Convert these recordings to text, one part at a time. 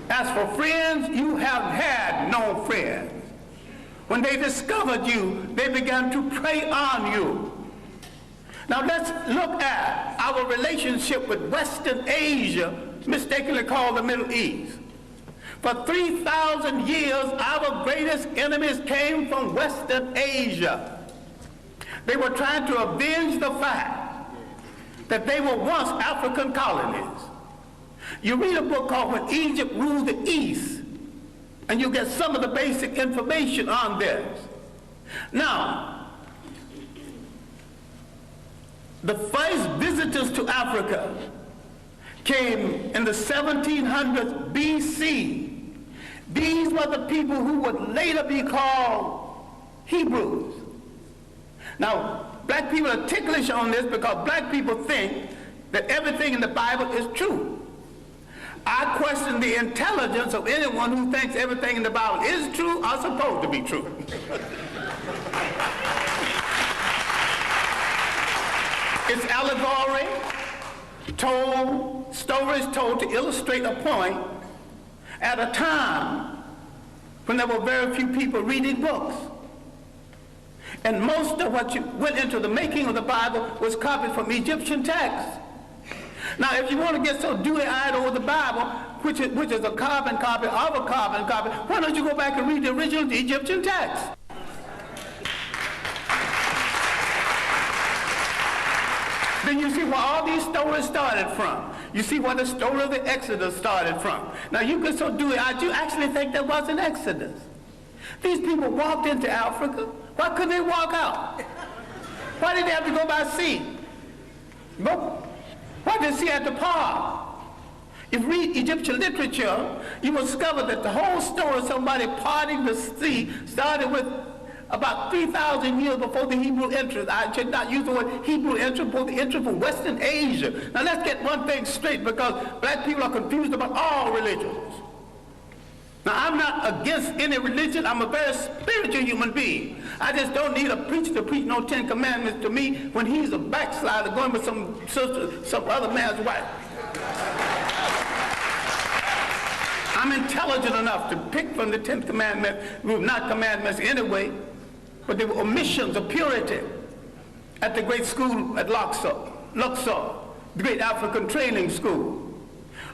As for friends, you have had no friends. When they discovered you, they began to prey on you. Now let's look at our relationship with Western Asia, mistakenly called the Middle East. For 3,000 years, our greatest enemies came from Western Asia. They were trying to avenge the fact that they were once African colonies. You read a book called When Egypt Ruled the East, and you get some of the basic information on this. Now, the first visitors to Africa came in the 1700s BC. These were the people who would later be called Hebrews. Now, black people are ticklish on this because black people think that everything in the Bible is true. I question the intelligence of anyone who thinks everything in the Bible is true or supposed to be true. It's allegory, stories told to illustrate a point at a time when there were very few people reading books. And most of what went into the making of the Bible was copied from Egyptian texts. Now, if you want to get so dewy-eyed over the Bible, which is a carbon copy of a carbon copy, why don't you go back and read the original Egyptian text? Then you see where all these stories started from. You see where the story of the Exodus started from. Now, you get so dewy-eyed, you actually think there was an Exodus. These people walked into Africa. Why couldn't they walk out? Why did they have to go by sea? Why did they see at the park? If you read Egyptian literature, you will discover that the whole story of somebody parting the sea started with about 3,000 years before the Hebrew entrance. I should not use the word Hebrew entrance, but the entrance from Western Asia. Now let's get one thing straight, because black people are confused about all religions. Now, I'm not against any religion. I'm a very spiritual human being. I just don't need a preacher to preach no 10 Commandments to me when he's a backslider going with some other man's wife. I'm intelligent enough to pick from the 10th Commandment, not commandments anyway, but they were omissions of purity at the great school at Luxor, the great African training school.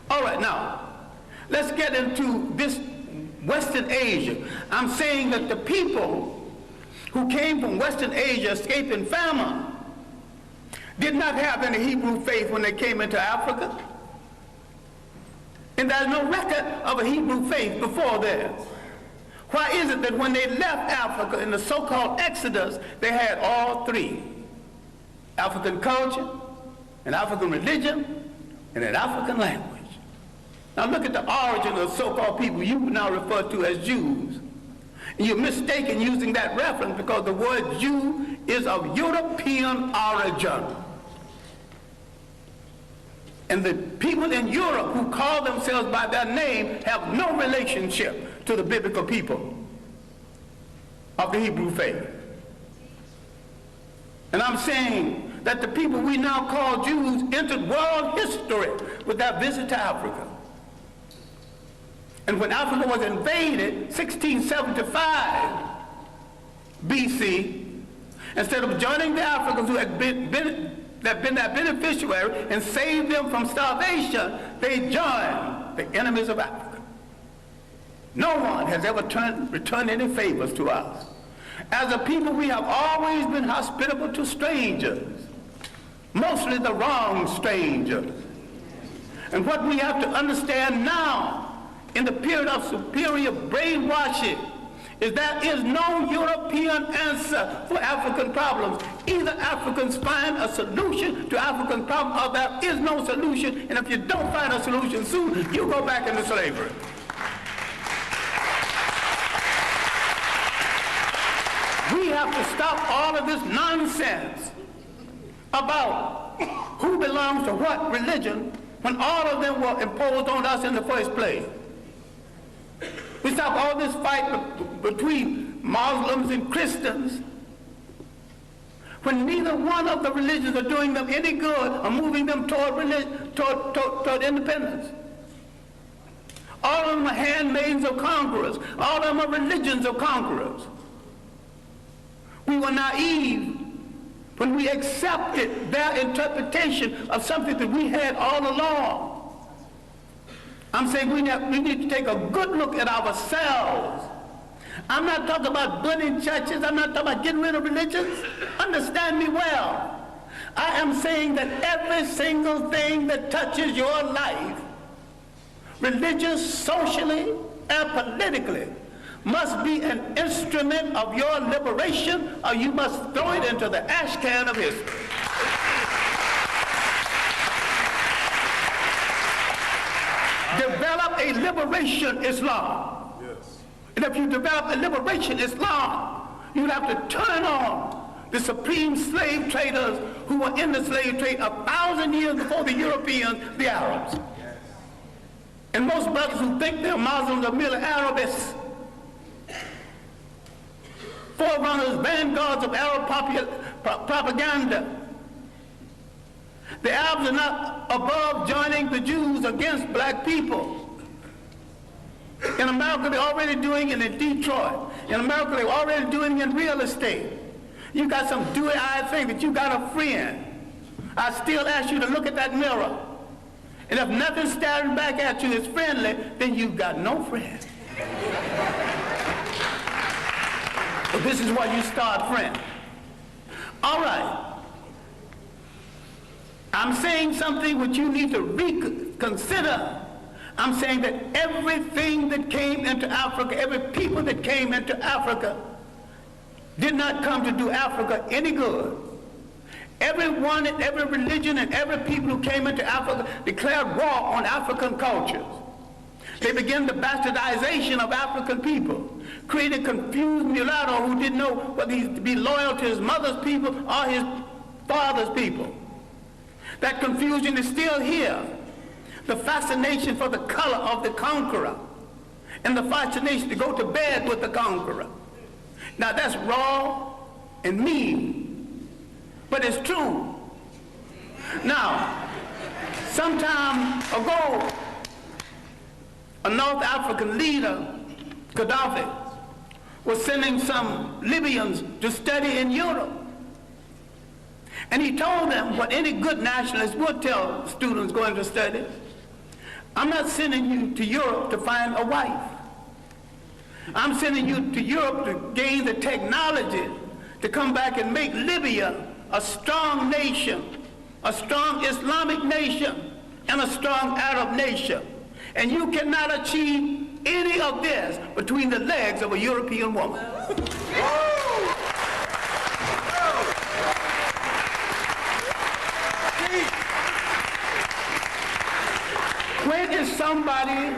All right, now, let's get into this Western Asia. I'm saying that the people who came from Western Asia escaping famine did not have any Hebrew faith when they came into Africa. And there's no record of a Hebrew faith before there. Why is it that when they left Africa in the so-called Exodus, they had all three? African culture, an African religion, and an African language. Now look at the origin of the so-called people you now refer to as Jews. And you're mistaken using that reference because the word Jew is of European origin. And the people in Europe who call themselves by their name have no relationship to the biblical people of the Hebrew faith. And I'm saying that the people we now call Jews entered world history with their visit to Africa. And when Africa was invaded, 1675 BC, instead of joining the Africans who had been their beneficiary and saved them from starvation, they joined the enemies of Africa. No one has ever returned any favors to us. As a people, we have always been hospitable to strangers, mostly the wrong strangers. And what we have to understand now, in the period of superior brainwashing, is there is no European answer for African problems. Either Africans find a solution to African problems, or there is no solution, and if you don't find a solution soon, you go back into slavery. We have to stop all of this nonsense about who belongs to what religion when all of them were imposed on us in the first place. We stop all this fight between Muslims and Christians when neither one of the religions are doing them any good or moving them toward independence. All of them are handmaidens of conquerors. All of them are religions of conquerors. We were naive when we accepted their interpretation of something that we had all along. I'm saying we need to take a good look at ourselves. I'm not talking about burning churches. I'm not talking about getting rid of religions. Understand me well. I am saying that every single thing that touches your life, religious, socially, and politically, must be an instrument of your liberation, or you must throw it into the ash can of history. Develop a liberation Islam. Yes. And if you develop a liberation Islam, you have to turn on the supreme slave traders who were in the slave trade 1,000 years before the Europeans, the Arabs. Yes. And most brothers who think they're Muslims are merely Arabists. Forerunners, vanguards of Arab propaganda. The Arabs are not above joining the Jews against black people. In America, they're already doing it in Detroit. In America, they're already doing it in real estate. You got some dewy-eyed thing that you got a friend. I still ask you to look at that mirror. And if nothing staring back at you is friendly, then you've got no friend. But this is why you start friends. All right. I'm saying something which you need to reconsider. I'm saying that everything that came into Africa, every people that came into Africa, did not come to do Africa any good. Everyone and every religion and every people who came into Africa declared war on African cultures. They began the bastardization of African people, created confused mulatto who didn't know whether he to be loyal to his mother's people or his father's people. That confusion is still here. The fascination for the color of the conqueror and the fascination to go to bed with the conqueror. Now that's raw and mean, but it's true. Now, some time ago, a North African leader, Gaddafi, was sending some Libyans to study in Europe. And he told them what any good nationalist would tell students going to study: I'm not sending you to Europe to find a wife. I'm sending you to Europe to gain the technology to come back and make Libya a strong nation, a strong Islamic nation, and a strong Arab nation. And you cannot achieve any of this between the legs of a European woman. When is somebody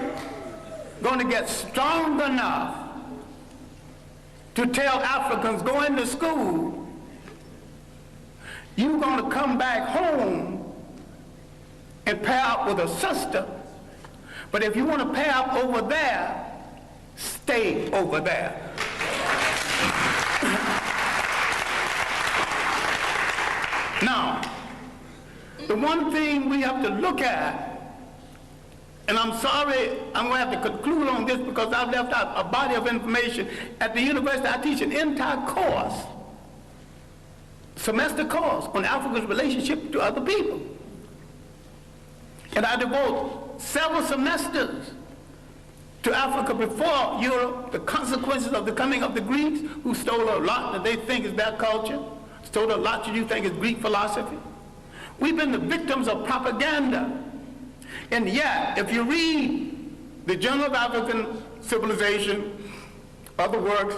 going to get strong enough to tell Africans going to school, you're going to come back home and pair up with a sister, but if you want to pair up over there, stay over there. Now, the one thing we have to look at, and I'm sorry, I'm going to have to conclude on this because I've left out a body of information. At the university, I teach an entire course, semester course, on Africa's relationship to other people. And I devote several semesters to Africa before Europe, the consequences of the coming of the Greeks, who stole a lot that they think is their culture, stole a lot that you think is Greek philosophy. We've been the victims of propaganda. And yet, if you read the Journal of African Civilization, other works,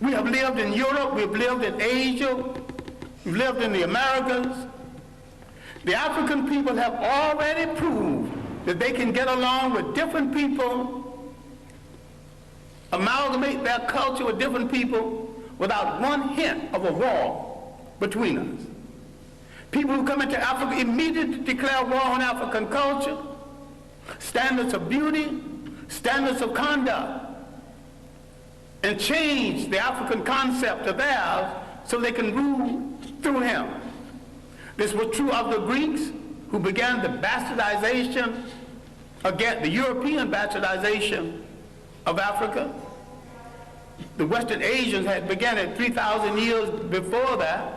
we have lived in Europe, we've lived in Asia, we've lived in the Americas. The African people have already proved that they can get along with different people, amalgamate their culture with different people without one hint of a war between us. People who come into Africa immediately declare war on African culture, standards of beauty, standards of conduct, and change the African concept of theirs so they can rule through him. This was true of the Greeks, who began the bastardization, again, the European bastardization of Africa. The Western Asians had begun it 3,000 years before that.